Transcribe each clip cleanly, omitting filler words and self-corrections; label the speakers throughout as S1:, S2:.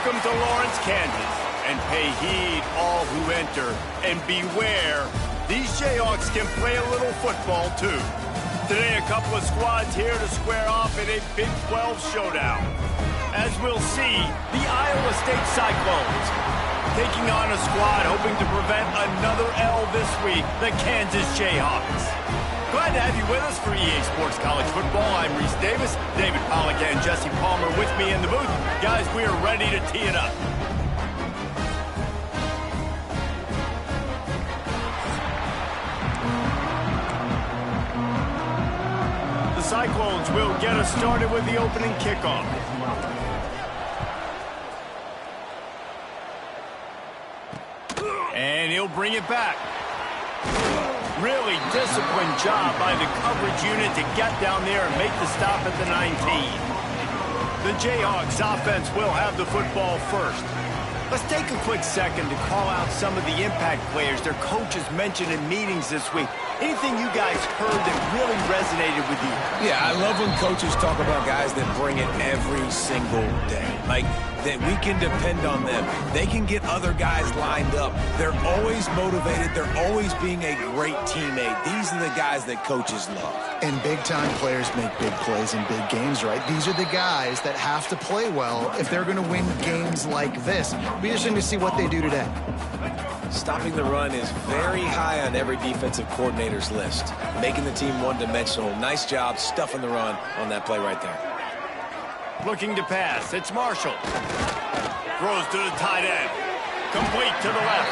S1: Welcome to Lawrence, Kansas, and pay heed all who enter, and beware, these Jayhawks can play a little football too. Today, a couple of squads here to square off in a Big 12 showdown. As we'll see, the Iowa State Cyclones taking on a squad hoping to prevent another L this week, the Kansas Jayhawks. Glad to have you with us for EA Sports College Football. I'm Reese Davis, David Pollack and Jesse Palmer with me in the booth. Guys, we are ready to tee it up. The Cyclones will get us started with the opening kickoff. And he'll bring it back. Really disciplined job by the coverage unit to get down there and make the stop at the 19. The Jayhawks offense will have the football first. Let's take a quick second to call out some of the impact players their coaches mentioned in meetings this week. Anything you guys heard that really resonated with you?
S2: Yeah, I love when coaches talk about guys that bring it every single day. Like, that we can depend on them. They can get other guys lined up. They're always motivated. They're always being a great teammate. These are the guys that coaches love.
S3: And big-time players make big plays in big games, right? These are the guys that have to play well if they're going to win games like this. Be interesting to see what they do today.
S2: Stopping the run is very high on every defensive coordinator's list. Making the team one-dimensional. Nice job stuffing the run on that play right there.
S1: Looking to pass. It's Marshall. Throws to the tight end. Complete to the left.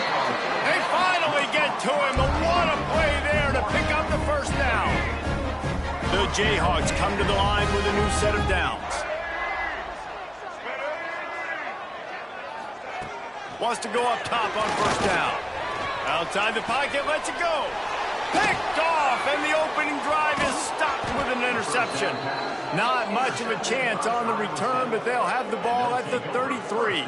S1: They finally get to him. And what a play there to pick up the first down. The Jayhawks come to the line with a new set of downs. Wants to go up top on first down. Outside the pocket, lets it go. Picked off, and the opening drive is stopped with an interception. Not much of a chance on the return, but they'll have the ball at the 33.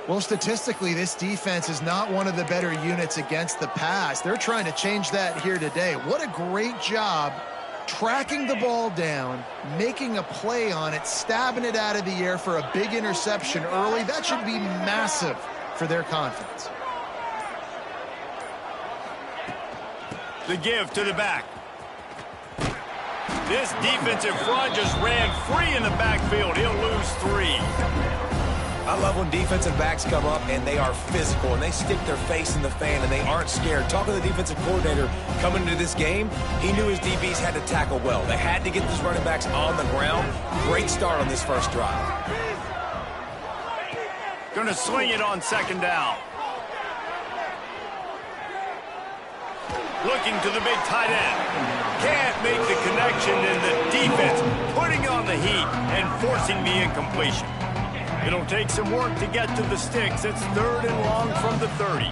S3: Well, statistically, this defense is not one of the better units against the pass. They're trying to change that here today. What a great job tracking the ball down, making a play on it, stabbing it out of the air for a big interception early. That should be massive for their confidence.
S1: The give to the back. This defensive front just ran free in the backfield. He'll lose 3.
S2: I love when defensive backs come up and they are physical and they stick their face in the fan and they aren't scared. Talking to the defensive coordinator coming into this game, he knew his DBs had to tackle well. They had to get these running backs on the ground. Great start on this first drive.
S1: Gonna swing it on second down. Looking to the big tight end. Can't make the connection, and the defense putting on the heat and forcing the incompletion. It'll take some work to get to the sticks. It's 3rd and long from the 30.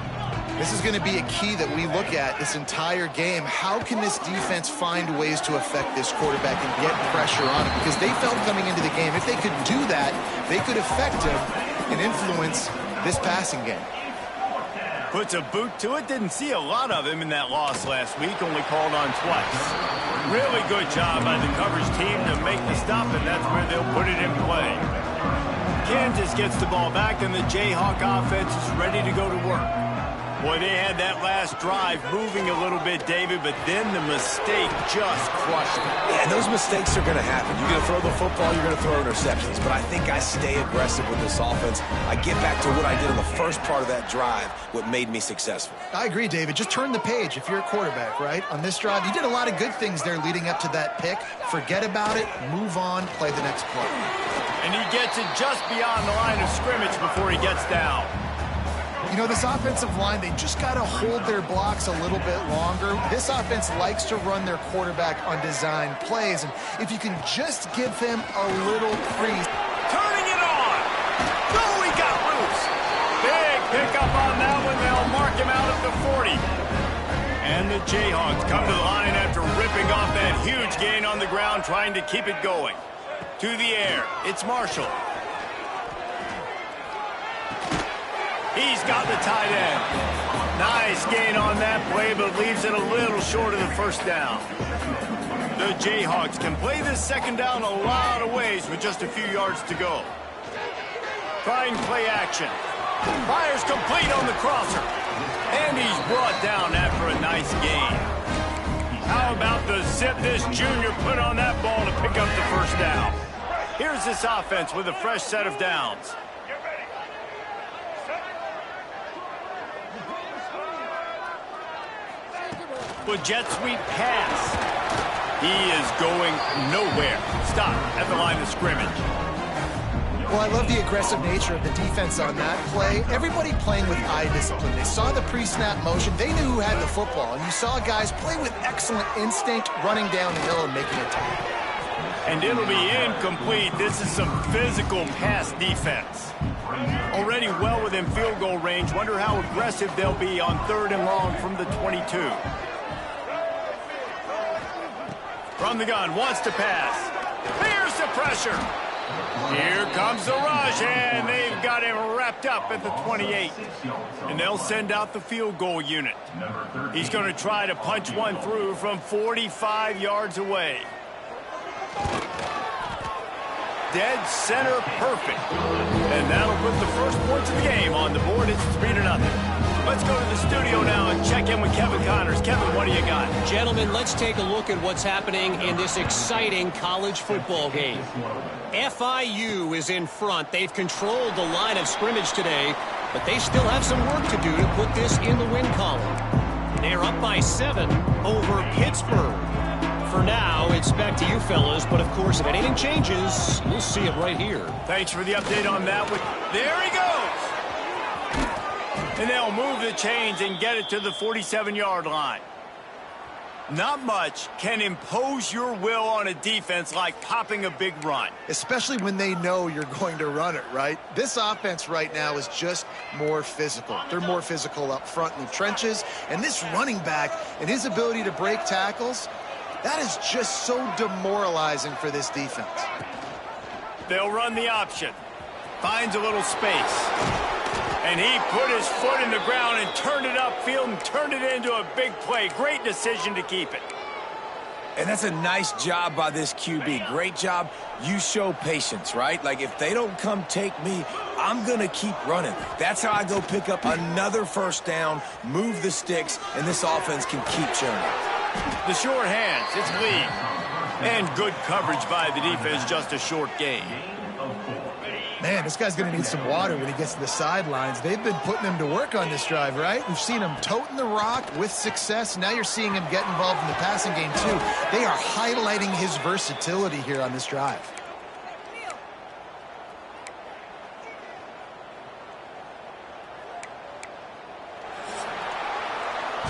S3: This is going to be a key that we look at this entire game. How can this defense find ways to affect this quarterback and get pressure on him? Because they felt coming into the game, if they could do that, they could affect him and influence this passing game.
S1: Puts a boot to it. Didn't see a lot of him in that loss last week. Only called on twice. Really good job by the coverage team to make the stop, and that's where they'll put it in play. Kansas gets the ball back, and the Jayhawk offense is ready to go to work. Boy, they had that last drive moving a little bit, David, but then the mistake just crushed them.
S2: Yeah, and those mistakes are going to happen. You're going to throw the football, you're going to throw interceptions. But I think I stay aggressive with this offense. I get back to what I did in the first part of that drive, what made me successful.
S3: I agree, David. Just turn the page if you're a quarterback, right? On this drive, you did a lot of good things there leading up to that pick. Forget about it, move on, play the next play.
S1: And he gets it just beyond the line of scrimmage before he gets down.
S3: You know, this offensive line, they just got to hold their blocks a little bit longer. This offense likes to run their quarterback on design plays, and if you can just give him a little crease.
S1: Turning it on! Oh, he got loose! Big pickup on that one. They'll mark him out at the 40. And the Jayhawks come to the line after ripping off that huge gain on the ground, trying to keep it going. To the air, it's Marshall. He's got the tight end. Nice gain on that play, but leaves it a little short of the first down. The Jayhawks can play this second down a lot of ways with just a few yards to go. Trying play action. Fires complete on the crosser. And he's brought down after a nice gain. How about the zip this junior put on that ball to pick up the first down? Here's this offense with a fresh set of downs. With jet sweep pass. He is going nowhere. Stop at the line of scrimmage.
S3: Well, I love the aggressive nature of the defense on that play. Everybody playing with eye discipline. They saw the pre-snap motion. They knew who had the football. And you saw guys play with excellent instinct, running down the hill and making a tackle.
S1: And it'll be incomplete. This is some physical pass defense. Already well within field goal range. Wonder how aggressive they'll be on 3rd and long from the 22. From the gun, wants to pass. Here's the pressure. Here comes the rush, and they've got him wrapped up at the 28. And they'll send out the field goal unit. He's going to try to punch one through from 45 yards away. Dead center perfect. And that'll put the first points of the game on the board. It's 3-0. Let's go to the studio now and check in with Kevin Connors. Kevin, what do you got?
S4: Gentlemen, let's take a look at what's happening in this exciting college football game. FIU is in front. They've controlled the line of scrimmage today, but they still have some work to do to put this in the win column. They're up by 7 over Pittsburgh. For now, it's back to you fellas, but of course, if anything changes, we'll see it right here.
S1: Thanks for the update on that. There he goes! And they'll move the chains and get it to the 47-yard line. Not much can impose your will on a defense like popping a big run.
S3: Especially when they know you're going to run it, right? This offense right now is just more physical. They're more physical up front in the trenches. And this running back and his ability to break tackles, that is just so demoralizing for this defense.
S1: They'll run the option. Finds a little space. And he put his foot in the ground and turned it upfield and turned it into a big play. Great decision to keep it.
S2: And that's a nice job by this QB. Great job. You show patience, right? Like, if they don't come take me, I'm going to keep running. That's how I go pick up another first down, move the sticks, and this offense can keep churning.
S1: The short hands, it's Lee. And good coverage by the defense, just a short gain.
S3: Man, this guy's going to need some water when he gets to the sidelines. They've been putting him to work on this drive, right? We've seen him toting the rock with success. Now you're seeing him get involved in the passing game, too. They are highlighting his versatility here on this drive.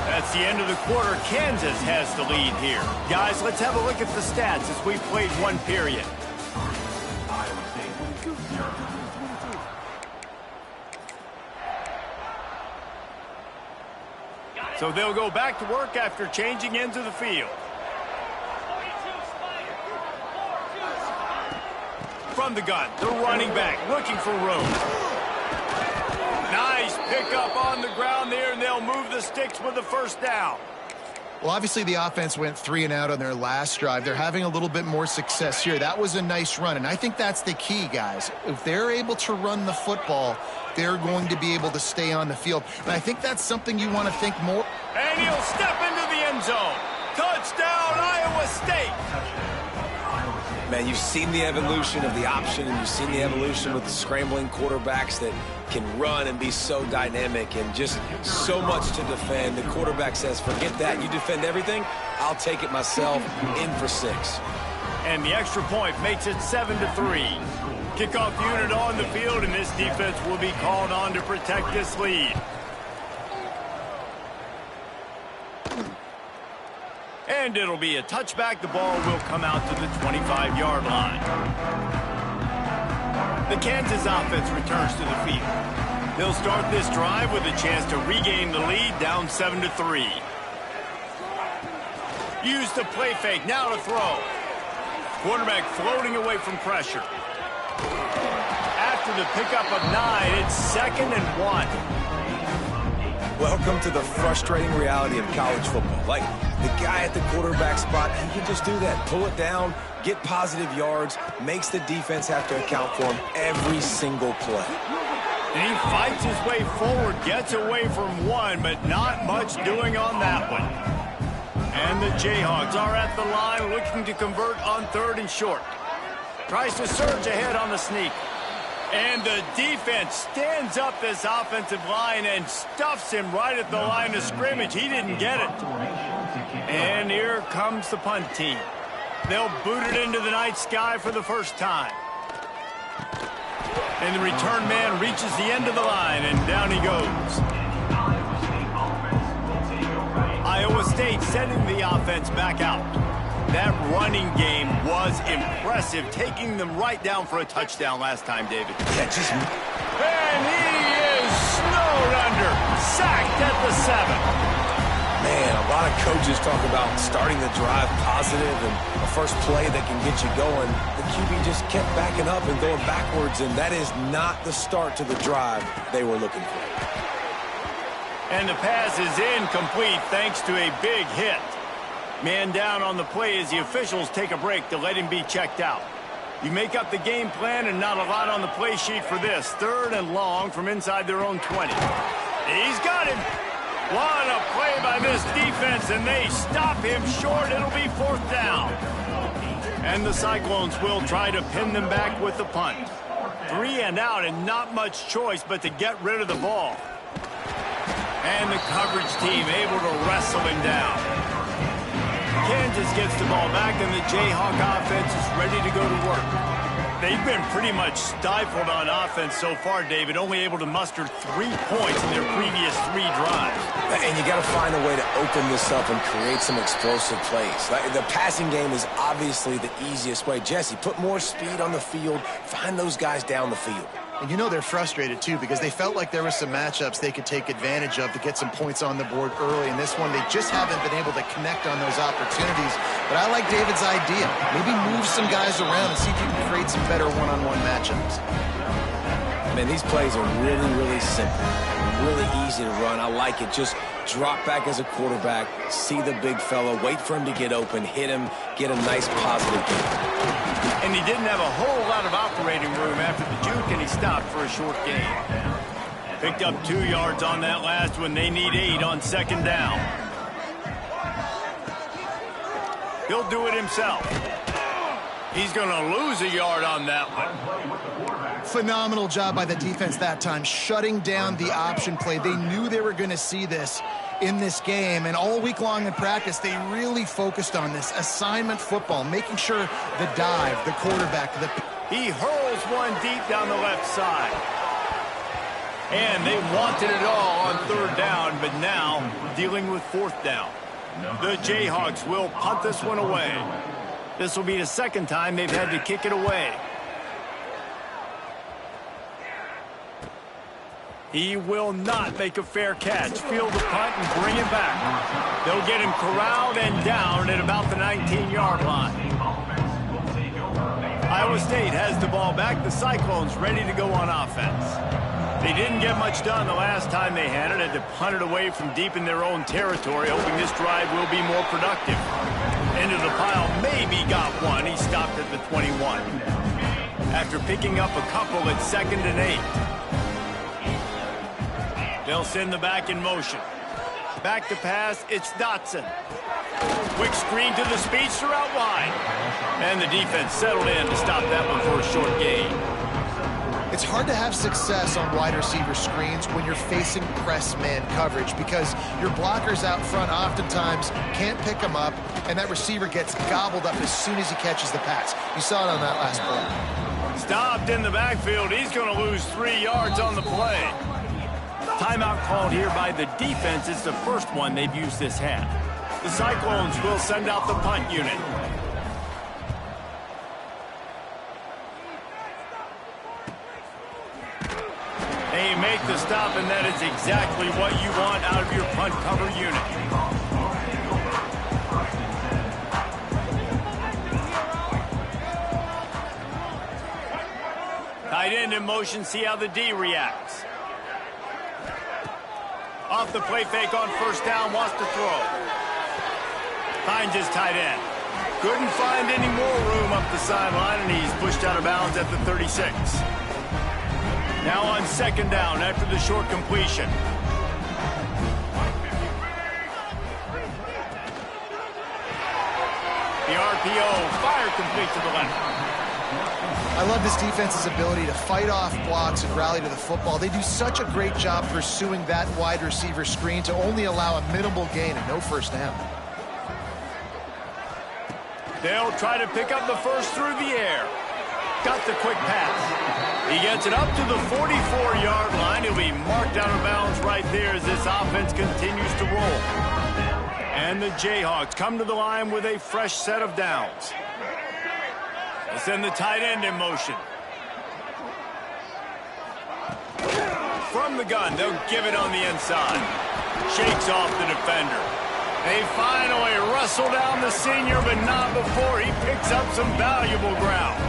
S1: That's the end of the quarter. Kansas has the lead here. Guys, let's have a look at the stats as we played one period. So they'll go back to work after changing into the field. From the gun, the running back looking for room. Nice pickup on the ground there, and they'll move the sticks with the first down.
S3: Well, obviously the offense went 3 and out on their last drive. They're having a little bit more success here. That was a nice run, and I think that's the key, guys. If they're able to run the football, they're going to be able to stay on the field. And I think that's something you want to think more.
S1: And he'll step into the end zone. Touchdown, Iowa State.
S2: Man, you've seen the evolution of the option, and you've seen the evolution with the scrambling quarterbacks that can run and be so dynamic and just so much to defend. The quarterback says, forget that. You defend everything, I'll take it myself. In for 6.
S1: And the extra point makes it 7-3. Kickoff unit on the field, and this defense will be called on to protect this lead. And it'll be a touchback. The ball will come out to the 25-yard line. The Kansas offense returns to the field. They'll start this drive with a chance to regain the lead, down 7-3. Use the play fake, now to throw. Quarterback floating away from pressure. After the pickup of 9, it's 2nd and 1.
S2: Welcome to the frustrating reality of college football. Like, the guy at the quarterback spot, he can just do that. Pull it down, get positive yards, makes the defense have to account for him every single play.
S1: And he fights his way forward, gets away from one, but not much doing on that one. And the Jayhawks are at the line looking to convert on 3rd and short. Tries to surge ahead on the sneak. And the defense stands up this offensive line and stuffs him right at the line of scrimmage. He didn't get it. And here comes the punt team. They'll boot it into the night sky for the first time. And the return man reaches the end of the line, and down he goes. Iowa State sending the offense back out. That running game was impressive, taking them right down for a touchdown last time, David. And he is snowed under, sacked at the 7.
S2: Man, a lot of coaches talk about starting the drive positive and a first play that can get you going. The QB just kept backing up and going backwards, and that is not the start to the drive they were looking for.
S1: And the pass is incomplete thanks to a big hit. Man down on the play as the officials take a break to let him be checked out. You make up the game plan and not a lot on the play sheet for this. 3rd and long from inside their own 20. He's got him. What a play by this defense, and they stop him short. It'll be 4th down. And the Cyclones will try to pin them back with the punt. 3 and out, and not much choice but to get rid of the ball. And the coverage team able to wrestle him down. Kansas gets the ball back, and the Jayhawk offense is ready to go to work. They've been pretty much stifled on offense so far, David, only able to muster 3 points in their previous 3 drives.
S2: And you got to find a way to open this up and create some explosive plays. The passing game is obviously the easiest way. Jesse, put more speed on the field, find those guys down the field.
S3: And you know they're frustrated, too, because they felt like there were some matchups they could take advantage of to get some points on the board early. In this one, they just haven't been able to connect on those opportunities. But I like David's idea. Maybe move some guys around and see if you can create some better one-on-one matchups.
S2: Man, these plays are really, really simple. Really easy to run. I like it. Just drop back as a quarterback, see the big fella, wait for him to get open, hit him, get a nice positive game.
S1: And he didn't have a whole lot of operating room after the juke, and he stopped for a short gain. Picked up 2 yards on that last one. They need 8 on 2nd down. He'll do it himself. He's going to lose a yard on that one.
S3: Phenomenal job by the defense that time, shutting down the option play. They knew they were going to see this in this game, and all week long in practice, they really focused on this assignment football, making sure the dive, the quarterback,
S1: He hurls one deep down the left side. And they wanted it all on 3rd down, but now dealing with 4th down. The Jayhawks will punt this one away. This will be the 2nd time they've had to kick it away. He will not make a fair catch. Field the punt and bring it back. They'll get him corralled and down at about the 19-yard line. Iowa State has the ball back. The Cyclones ready to go on offense. They didn't get much done the last time they had it. Had to punt it away from deep in their own territory, hoping this drive will be more productive. Into the pile, maybe got one. He stopped at the 21. After picking up a couple at 2nd and 8. They'll send the back in motion. Back to pass, it's Dotson. Quick screen to the speedster out wide. And the defense settled in to stop that one for a short gain.
S3: It's hard to have success on wide receiver screens when you're facing press man coverage because your blockers out front oftentimes can't pick them up, and that receiver gets gobbled up as soon as he catches the pass. You saw it on that last play.
S1: Stopped in the backfield. He's going to lose 3 yards on the play. Timeout called here by the defense. It's the first one they've used this half. The Cyclones will send out the punt unit. They make the stop, and that is exactly what you want out of your punt cover unit. Tight end in motion, see how the D reacts. Off the play fake on 1st down, wants to throw. Finds his tight end. Couldn't find any more room up the sideline, and he's pushed out of bounds at the 36. Now on second down after the short completion. The RPO, fire complete to the left.
S3: I love this defense's ability to fight off blocks and rally to the football. They do such a great job pursuing that wide receiver screen to only allow a minimal gain and no first down.
S1: They'll try to pick up the first through the air. Got the quick pass. He gets it up to the 44-yard line. He'll be marked out of bounds right there as this offense continues to roll. And the Jayhawks come to the line with a fresh set of downs. They'll send the tight end in motion. From the gun, they'll give it on the inside. Shakes off the defender. They finally wrestle down the senior, but not before he picks up some valuable ground.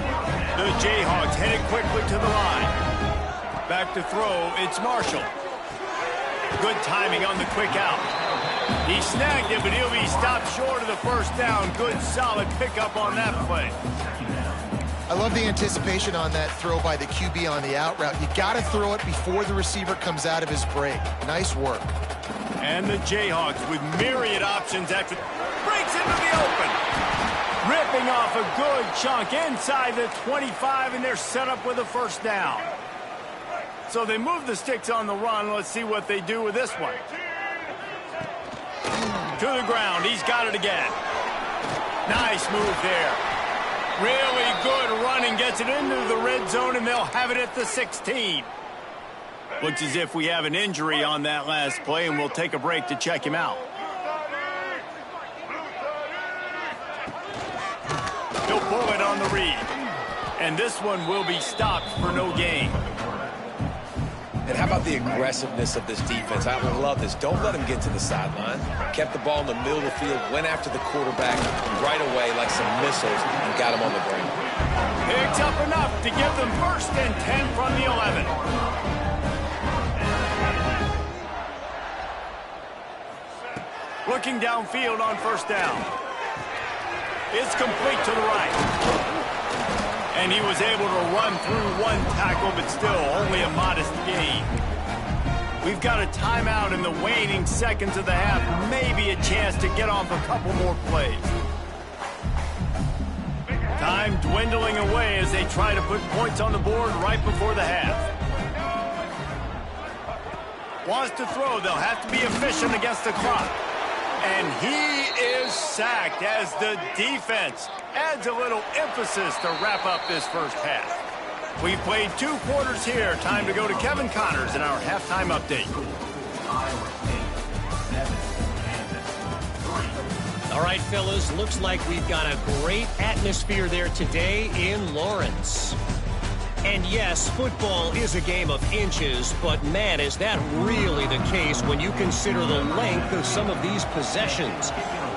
S1: The Jayhawks headed quickly to the line. Back to throw, it's Marshall. Good timing on the quick out. He snagged it, but he'll be stopped short of the first down. Good, solid pickup on that play.
S3: I love the anticipation on that throw by the QB on the out route. You got to throw it before the receiver comes out of his break. Nice work.
S1: And the Jayhawks with myriad options after breaks into the open. Ripping off a good chunk inside the 25, and they're set up with a first down. So they move the sticks on the run. Let's see what they do with this one. To the ground. He's got it again. Nice move there. Really good running. Gets it into the red zone, and they'll have it at the 16. Looks as if we have an injury on that last play, and we'll take a break to check him out. He'll pull it on the read. And this one will be stopped for no gain.
S2: And how about the aggressiveness of this defense? I love this. Don't let him get to the sideline. Kept the ball in the middle of the field, went after the quarterback right away like some missiles, and got him on the ground.
S1: Picks up enough to give them first and 10 from the 11. Looking downfield on first down. It's complete to the right. And he was able to run through one tackle, but still only a modest gain. We've got a timeout in the waning seconds of the half. Maybe a chance to get off a couple more plays. Time dwindling away as they try to put points on the board right before the half. Wants to throw. They'll have to be efficient against the clock. And he is sacked as the defense adds a little emphasis to wrap up this first half. We've played 2 quarters here. Time to go to Kevin Connors in our halftime update.
S4: All right, fellas, looks like we've got a great atmosphere there today in Lawrence. And yes, football is a game of inches, but man, is that really the case when you consider the length of some of these possessions.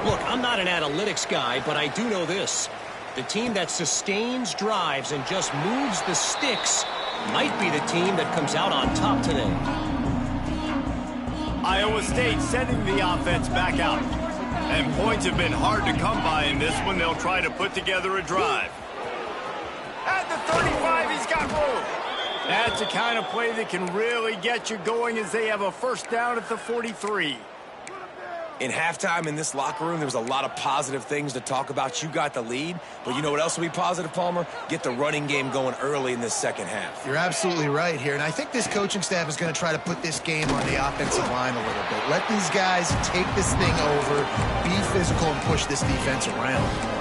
S4: Look, I'm not an analytics guy, but I do know this. The team that sustains drives and just moves the sticks might be the team that comes out on top today.
S1: Iowa State sending the offense back out. And points have been hard to come by in this one. They'll try to put together a drive. At the 35, he's got room. That's the kind of play that can really get you going as they have a first down at the 43.
S2: In halftime in this locker room, there was a lot of positive things to talk about. You got the lead, but you know what else will be positive, Palmer? Get the running game going early in this second half.
S3: You're absolutely right here, and I think this coaching staff is going to try to put this game on the offensive line a little bit. Let these guys take this thing over, be physical, and push this defense around.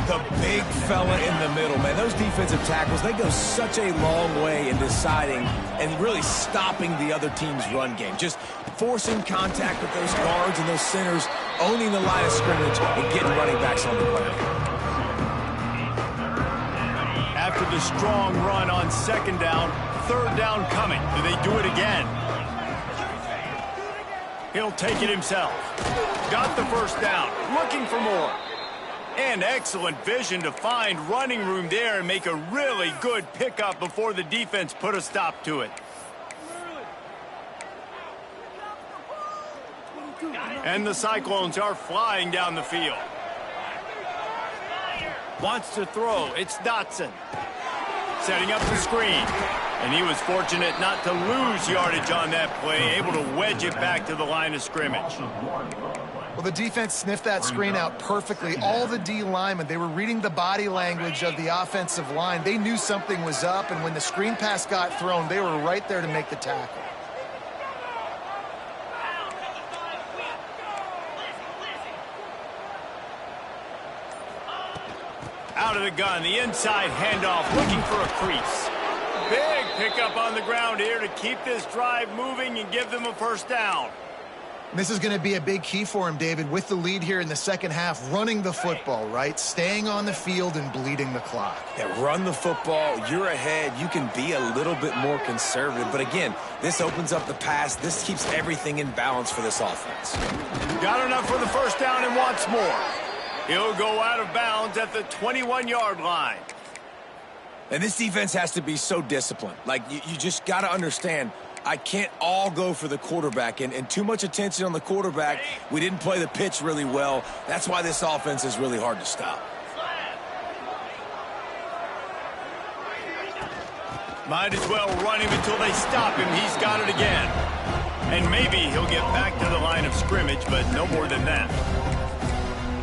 S2: The big fella in the middle, man. Those defensive tackles, they go such a long way in deciding and really stopping the other team's run game. Just forcing contact with those guards and those centers, owning the line of scrimmage, and getting running backs on the ground.
S1: After the strong run on second down, third down coming. Do they do it again? He'll take it himself. Got the first down. Looking for more. And excellent vision to find running room there and make a really good pickup before the defense put a stop to it. And the Cyclones are flying down the field. Wants to throw. It's Dotson. Setting up the screen. And he was fortunate not to lose yardage on that play, able to wedge it back to the line of scrimmage.
S3: Well, the defense sniffed that screen out perfectly. All the D linemen, they were reading the body language of the offensive line. They knew something was up, and when the screen pass got thrown, they were right there to make the tackle.
S1: Out of the gun, the inside handoff, looking for a crease. Big pickup on the ground here to keep this drive moving and give them a first down.
S3: This is going to be a big key for him, David, with the lead here in the second half, running the football, right? Staying on the field and bleeding the clock.
S2: Yeah, run the football. You're ahead. You can be a little bit more conservative. But again, this opens up the pass. This keeps everything in balance for this offense.
S1: Got enough for the first down and wants more. He'll go out of bounds at the 21-yard line.
S2: And this defense has to be so disciplined. Like, you just got to understand, I can't all go for the quarterback. And too much attention on the quarterback. We didn't play the pitch really well. That's why this offense is really hard to stop.
S1: Might as well run him until they stop him. He's got it again. And maybe he'll get back to the line of scrimmage, but no more than that.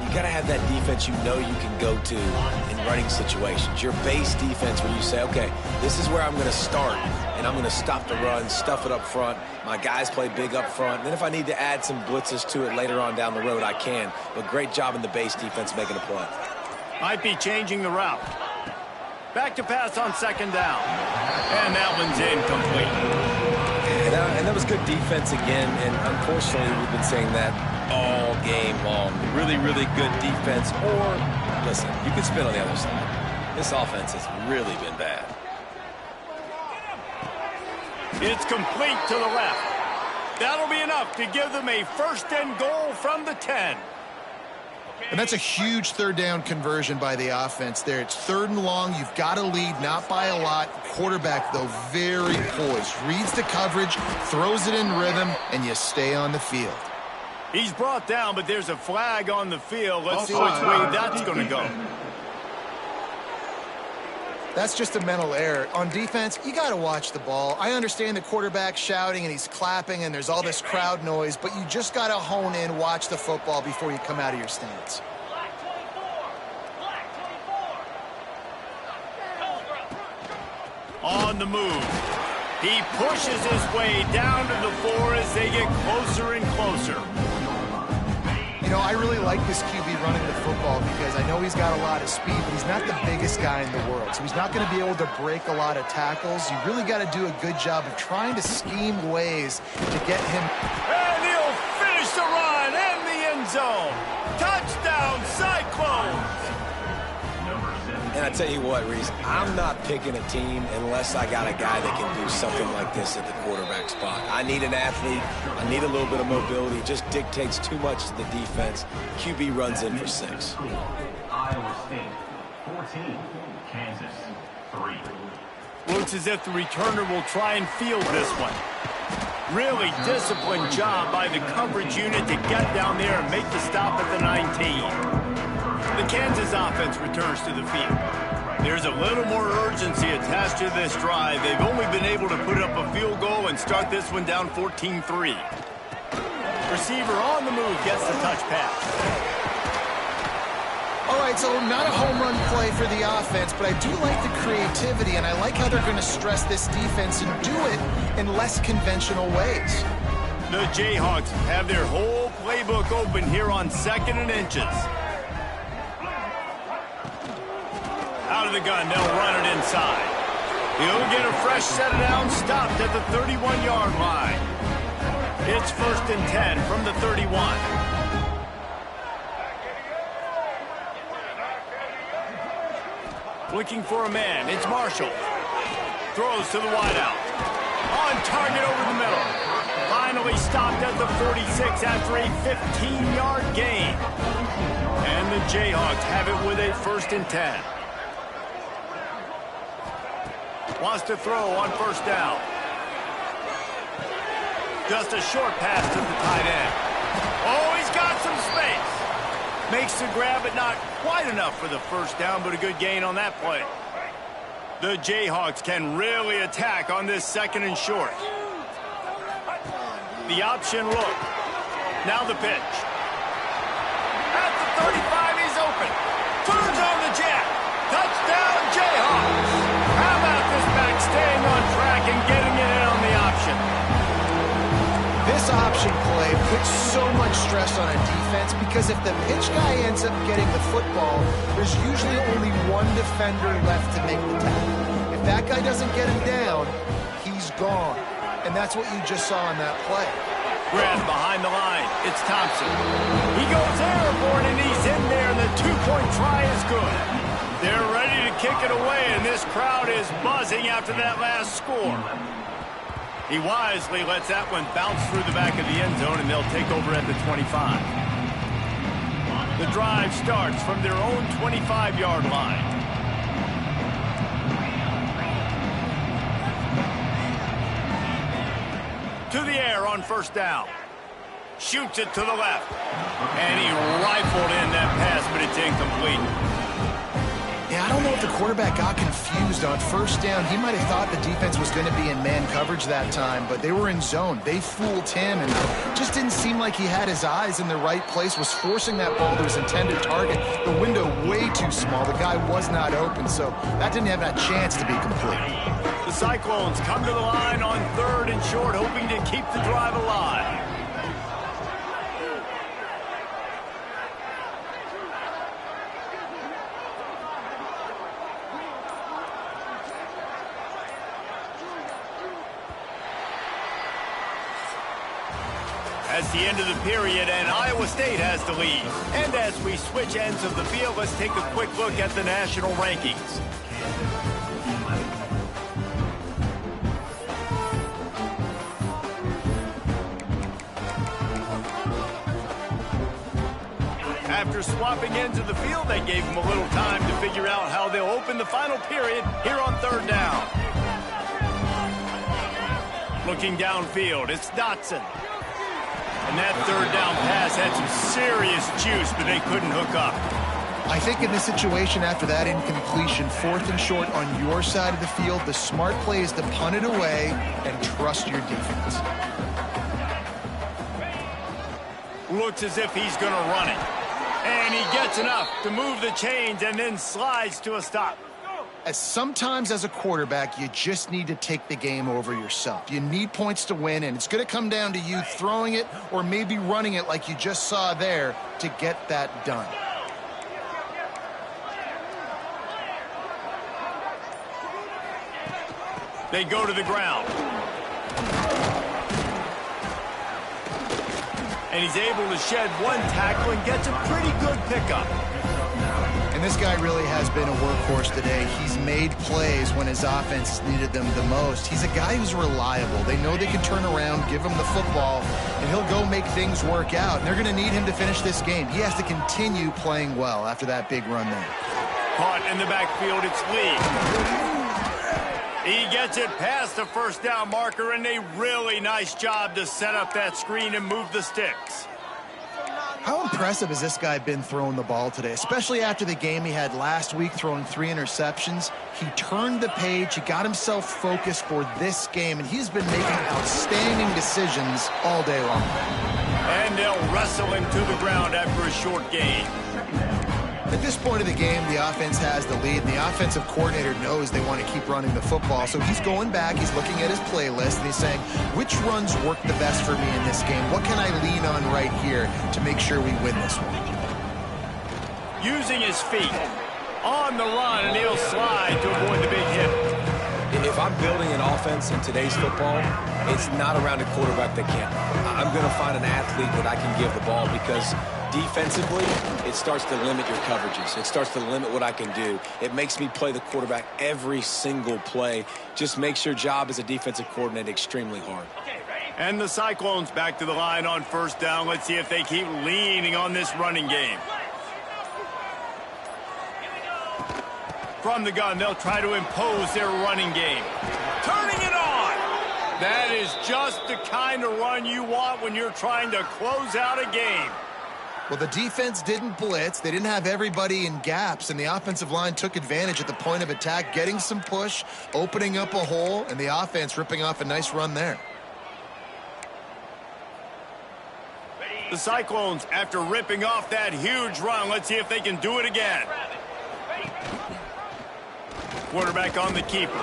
S2: You got to have that defense you know you can go to in running situations. Your base defense where you say, okay, this is where I'm going to start, and I'm going to stop the run, stuff it up front. My guys play big up front. And then if I need to add some blitzes to it later on down the road, I can. But great job in the base defense making a play.
S1: Might be changing the route. Back to pass on second down. And that one's incomplete.
S2: And that was good defense again, and unfortunately we've been saying that all game long. Really, really good defense. Or, listen, you can spin on the other side. This offense has really been bad.
S1: It's complete to the left. That'll be enough to give them a first and goal from the 10.
S3: And that's a huge third down conversion by the offense there. It's third and long. You've got to lead, not by a lot. Quarterback, though, very poised. Reads the coverage, throws it in rhythm, and you stay on the field.
S1: He's brought down, but there's a flag on the field. Let's see which way that's going to go.
S3: That's just a mental error. On defense, you got to watch the ball. I understand the quarterback shouting and he's clapping and there's all this crowd noise, but you just got to hone in, watch the football before you come out of your stance.
S1: On the move. He pushes his way down to the floor as they get closer and closer.
S3: You know, I really like this QB running the football because I know he's got a lot of speed, but he's not the biggest guy in the world. So he's not going to be able to break a lot of tackles. You really got to do a good job of trying to scheme ways to get him.
S1: And he'll finish the run in the end zone. Touchdown, Cyclones!
S2: And I tell you what, Reese, I'm not picking a team unless I got a guy that can do something like this at the quarterback spot. I need an athlete. I need a little bit of mobility. It just dictates too much to the defense. QB runs in for 6.
S5: Iowa State 14, Kansas 3.
S1: Looks as if the returner will try and field this one. Really disciplined job by the coverage unit to get down there and make the stop at the 19. The Kansas offense returns to the field. There's a little more urgency attached to this drive. They've only been able to put up a field goal and start this one down 14-3. Receiver on the move gets the touch pass.
S3: All right, so not a home run play for the offense, but I do like the creativity, and I like how they're going to stress this defense and do it in less conventional ways.
S1: The Jayhawks have their whole playbook open here on 2nd and inches. Out of the gun, they'll run it inside. He'll get a fresh set of down, stopped at the 31-yard line. It's 1st and 10 from the 31. Looking for a man, it's Marshall. Throws to the wideout. On target over the middle. Finally stopped at the 46 after a 15-yard gain. And the Jayhawks have it with a 1st and 10. Wants to throw on 1st down. Just a short pass to the tight end. Oh, he's got some space. Makes the grab, but not quite enough for the 1st down, but a good gain on that play. The Jayhawks can really attack on this 2nd and short. The option look. Now the pitch. At the 35, he's open. Turns on the jet. Touchdown, Jayhawks. How about this back staying on track and getting it in on the option?
S3: This option play puts so much stress on a defense because if the pitch guy ends up getting the football, there's usually only one defender left to make the tackle. If that guy doesn't get him down, he's gone. And that's what you just saw in that play.
S1: Grab behind the line. It's Thompson. He goes airborne and he's in there, and the 2-point try is good. They're ready to kick it away, and this crowd is buzzing after that last score. He wisely lets that one bounce through the back of the end zone, and they'll take over at the 25. The drive starts from their own 25-yard line. To the air on 1st down. Shoots it to the left. And he rifled in that pass, but it's incomplete.
S3: Yeah, I don't know if the quarterback got confused on 1st down. He might have thought the defense was going to be in man coverage that time, but they were in zone. They fooled him, and just didn't seem like he had his eyes in the right place, was forcing that ball to his intended target. The window way too small. The guy was not open, so that didn't have that chance to be complete.
S1: The Cyclones come to the line on 3rd and short, hoping to keep the drive alive. That's the end of the period, and Iowa State has the lead. And as we switch ends of the field, let's take a quick look at the national rankings. After swapping ends of the field, they gave them a little time to figure out how they'll open the final period here on 3rd down. Looking downfield, it's Dotson. And that 3rd down pass had some serious juice, but they couldn't hook up.
S3: I think in this situation, after that incompletion, 4th and short on your side of the field, the smart play is to punt it away and trust your defense.
S1: Looks as if he's going to run it. And he gets enough to move the chains and then slides to a stop.
S3: Sometimes as a quarterback, you just need to take the game over yourself. You need points to win, and it's going to come down to you throwing it or maybe running it like you just saw there to get that done.
S1: They go to the ground. And he's able to shed one tackle and gets a pretty good pickup.
S3: And this guy really has been a workhorse today. He's made plays when his offense needed them the most. He's a guy who's reliable. They know they can turn around, give him the football, and he'll go make things work out. And they're going to need him to finish this game. He has to continue playing well after that big run there.
S1: Caught in the backfield, it's Lee. He gets it past the 1st down marker, and a really nice job to set up that screen and move the sticks.
S3: How impressive has this guy been throwing the ball today, especially after the game he had last week throwing 3 interceptions? He turned the page, he got himself focused for this game, and he's been making outstanding decisions all day long.
S1: And they'll wrestle him to the ground after a short gain.
S3: At this point of the game, the offense has the lead, and the offensive coordinator knows they want to keep running the football. So he's going back, he's looking at his playlist, and he's saying, which runs work the best for me in this game? What can I lean on right here to make sure we win this one?
S1: Using his feet on the run, and he'll slide to avoid the big hit.
S2: If I'm building an offense in today's football, it's not around a quarterback that can't. I'm going to find an athlete that I can give the ball because defensively, it starts to limit your coverages. It starts to limit what I can do. It makes me play the quarterback every single play. Just makes your job as a defensive coordinator extremely hard.
S1: And the Cyclones back to the line on 1st down. Let's see if they keep leaning on this running game. From the gun, they'll try to impose their running game. Turning it on! That is just the kind of run you want when you're trying to close out a game.
S3: Well, the defense didn't blitz. They didn't have everybody in gaps, and the offensive line took advantage at the point of attack, getting some push, opening up a hole, and the offense ripping off a nice run there.
S1: The Cyclones, after ripping off that huge run, let's see if they can do it again. Quarterback on the keeper.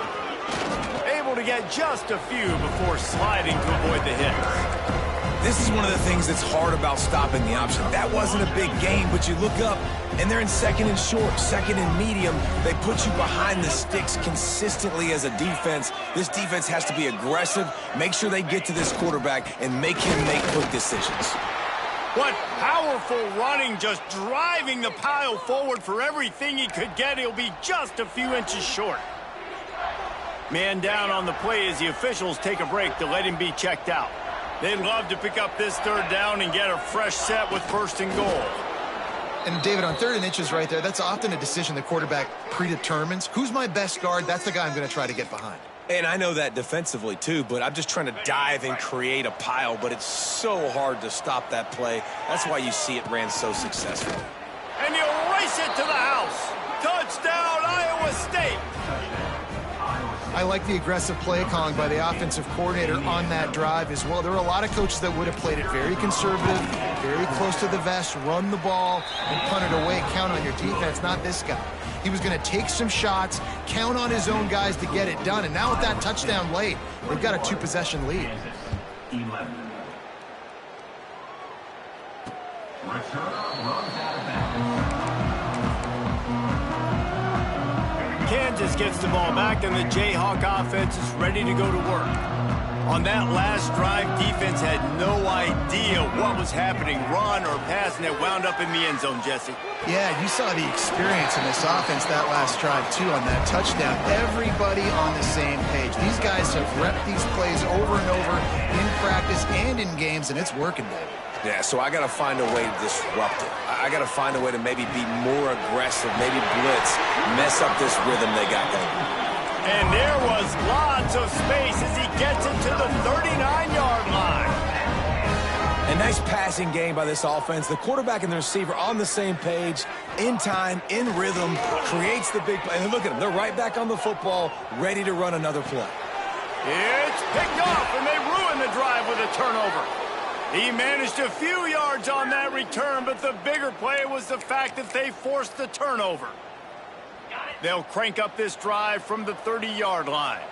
S1: Able to get just a few before sliding to avoid the hits.
S2: This is one of the things that's hard about stopping the option. That wasn't a big gain, but you look up, and they're in second and short, second and medium. They put you behind the sticks consistently as a defense. This defense has to be aggressive, make sure they get to this quarterback, and make him make quick decisions.
S1: What powerful running, just driving the pile forward for everything he could get. He'll be just a few inches short. Man down on the play as the officials take a break to let him be checked out. They'd love to pick up this third down and get a fresh set with first and goal.
S3: And, David, on 3rd and inches right there, that's often a decision the quarterback predetermines. Who's my best guard? That's the guy I'm going to try to get behind.
S2: And I know that defensively, too, but I'm just trying to dive and create a pile, but it's so hard to stop that play. That's why you see it ran so successful.
S1: And you race it to the house. Touchdown, Iowa State.
S3: I like the aggressive play calling by the offensive coordinator on that drive as well. There were a lot of coaches that would have played it very conservative, very close to the vest, run the ball, and punt it away. Count on your defense, not this guy. He was going to take some shots, count on his own guys to get it done. And now with that touchdown late, they've got a 2-possession lead.
S5: 11. Return runs out of bounds.
S1: Kansas gets the ball back, and the Jayhawk offense is ready to go to work. On that last drive, defense had no idea what was happening, run or pass, and it wound up in the end zone, Jesse.
S3: Yeah, you saw the experience in this offense that last drive, too, on that touchdown. Everybody on the same page. These guys have repped these plays over and over in practice and in games, and it's working, David.
S2: Yeah, so I got to find a way to disrupt it. I got to find a way to maybe be more aggressive, maybe blitz, mess up this rhythm they got going.
S1: And there was lots of space as he gets it to the 39-yard line.
S2: A nice passing game by this offense. The quarterback and the receiver on the same page, in time, in rhythm, creates the big play. And look at them. They're right back on the football, ready to run another play.
S1: It's picked off, and they ruin the drive with a turnover. He managed a few yards on that return, but the bigger play was the fact that they forced the turnover. They'll crank up this drive from the 30-yard line.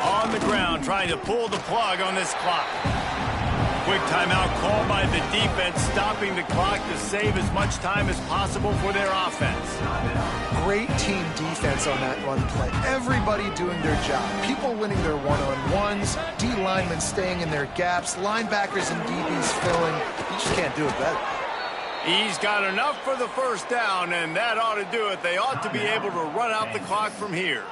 S1: On the ground, trying to pull the plug on this clock. Quick timeout called by the defense, stopping the clock to save as much time as possible for their offense.
S3: Great team defense on that run play. Everybody doing their job. People winning their one-on-ones, D linemen staying in their gaps, linebackers and DBs filling. You just can't do it better.
S1: He's got enough for the first down, and that ought to do it. They ought to be able to run out the clock from here.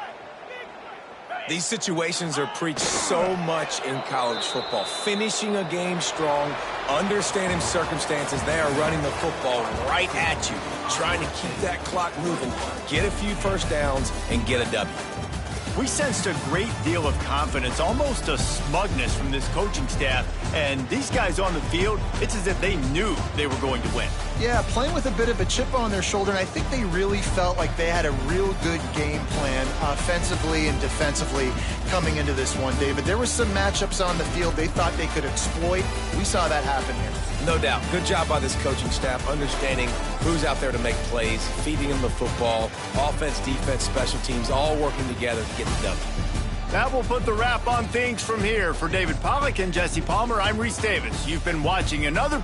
S2: These situations are preached so much in college football. Finishing a game strong, understanding circumstances. They are running the football right at you, trying to keep that clock moving, get a few first downs, and get a W.
S1: We sensed a great deal of confidence, almost a smugness from this coaching staff. And these guys on the field, it's as if they knew they were going to win.
S3: Yeah, playing with a bit of a chip on their shoulder, and I think they really felt like they had a real good game plan offensively and defensively coming into this one, David. There were some matchups on the field they thought they could exploit. We saw that happen here.
S2: No doubt. Good job by this coaching staff, understanding who's out there to make plays, feeding them the football, offense, defense, special teams, all working together to get the W.
S1: That will put the wrap on things from here. For David Pollack and Jesse Palmer, I'm Reese Davis. You've been watching another